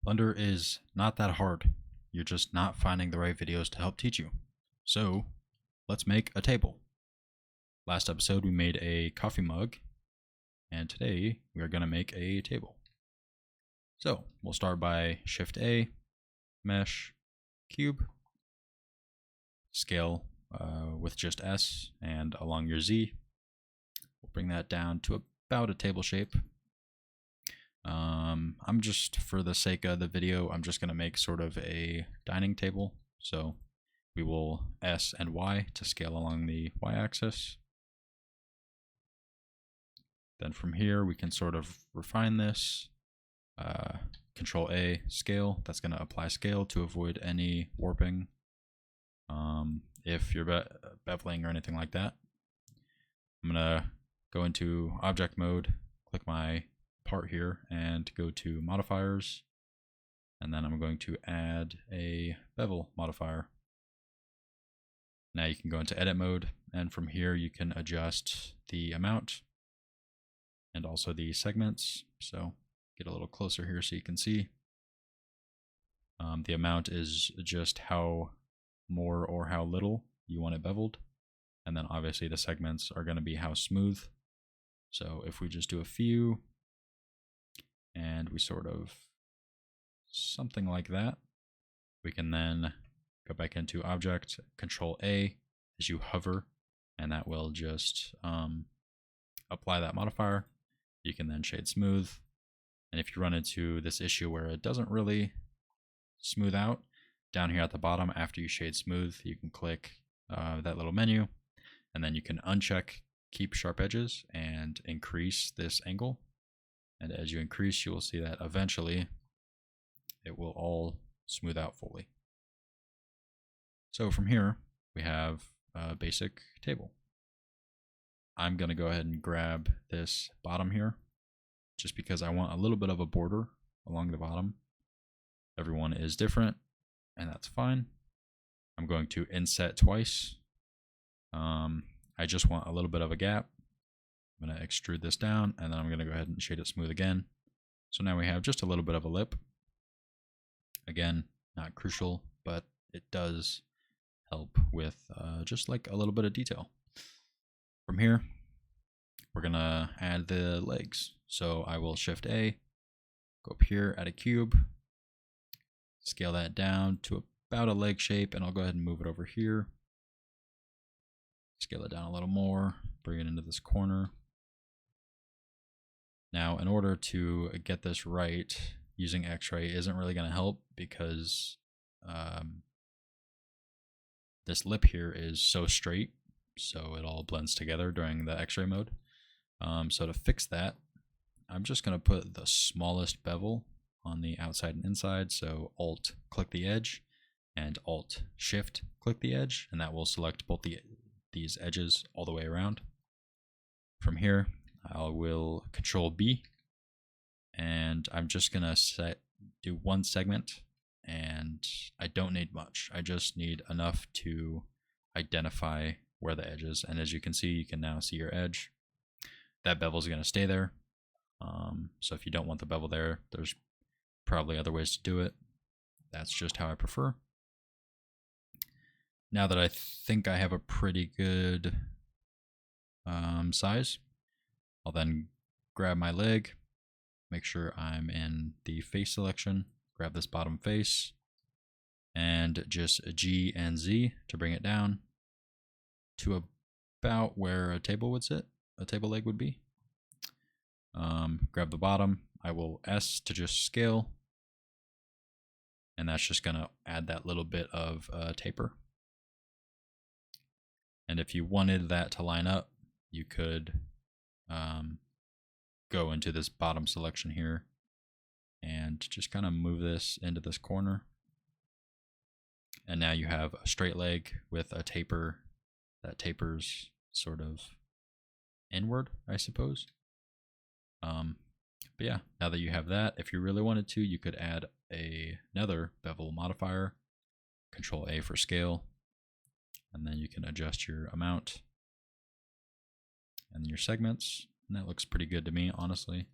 Blender is not that hard. You're just not finding the right videos to help teach you. So, let's make a table. Last episode we made a coffee mug, and today we are going to make a table. So, we'll start by Shift A, Mesh, Cube, Scale with just S, and along your Z. We'll bring that down to about a table shape. I'm just, for the sake of the video, I'm just going to make sort of a dining table. So we will S and Y to scale along the Y axis. Then from here we can sort of refine this. Control A, scale. That's going to apply scale to avoid any warping if you're beveling or anything like that. I'm going to go into object mode, click my part here, and go to modifiers, and then I'm going to add a bevel modifier. Now you can go into edit mode, and from here you can adjust the amount and also the segments. So get a little closer here so you can see. The amount is just how more or how little you want it beveled, and then obviously the segments are going to be how smooth. So if we just do a few, and we sort of something like that, we can then go back into object, Control A as you hover, and that will just apply that modifier. You can then shade smooth, and if you run into this issue where it doesn't really smooth out, down here at the bottom after you shade smooth, you can click that little menu, and then you can uncheck keep sharp edges and increase this angle. And as you increase, you will see that eventually it will all smooth out fully. So from here, we have a basic table. I'm going to go ahead and grab this bottom here, just because I want a little bit of a border along the bottom. Everyone is different, and that's fine. I'm going to inset twice. I just want a little bit of a gap. I'm going to extrude this down, and then I'm going to go ahead and shade it smooth again. So now we have just a little bit of a lip. Again, not crucial, but it does help with just like a little bit of detail. From here, we're going to add the legs. So I will Shift A, go up here, add a cube, scale that down to about a leg shape, and I'll go ahead and move it over here. Scale it down a little more, bring it into this corner. Now, in order to get this right, using X-ray isn't really going to help because this lip here is so straight, so it all blends together during the X-ray mode. So to fix that, I'm just going to put the smallest bevel on the outside and inside. So Alt, click the edge, and Alt, Shift, click the edge, and that will select both these edges all the way around. From here, I will Control B, and I'm just gonna do one segment, and I don't need much. I just need enough to identify where the edge is, and as you can see, you can now see your edge. That bevel is gonna stay there. So if you don't want the bevel there, there's probably other ways to do it. That's just how I prefer. Now that I think I have a pretty good size, I'll then grab my leg, make sure I'm in the face selection, grab this bottom face, and just G and Z to bring it down to about where a table would sit, a table leg would be. Grab the bottom, I will S to just scale, and that's just going to add that little bit of taper. And if you wanted that to line up, you could go into this bottom selection here and just kind of move this into this corner. And now you have a straight leg with a taper that tapers sort of inward, I suppose. But yeah, now that you have that, if you really wanted to, you could add another bevel modifier, Control A for scale, and then you can adjust your amount and your segments, and that looks pretty good to me, honestly.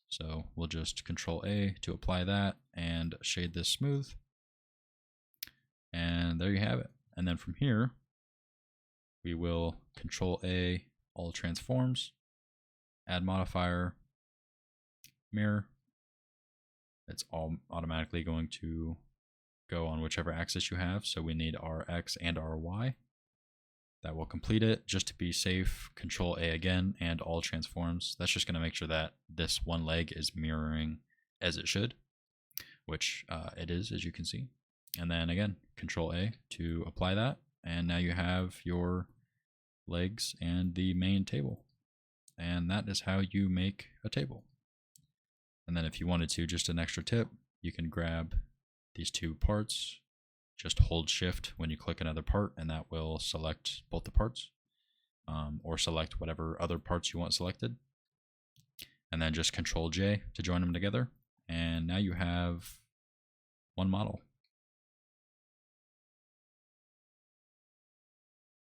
So we'll just Control A to apply that and shade this smooth. And there you have it. And then from here, we will Control A, all transforms, add modifier, mirror. It's all automatically going to go on whichever axis you have. So we need our X and our Y. That will complete it. Just to be safe, Control A again and all transforms. That's just going to make sure that this one leg is mirroring as it should, which it is, as you can see. And then again, Control A to apply that. And now you have your legs and the main table. And that is how you make a table. And then if you wanted to, just an extra tip, you can grab these two parts, just hold shift when you click another part, and that will select both the parts, or select whatever other parts you want selected. And then just Control J to join them together. And now you have one model.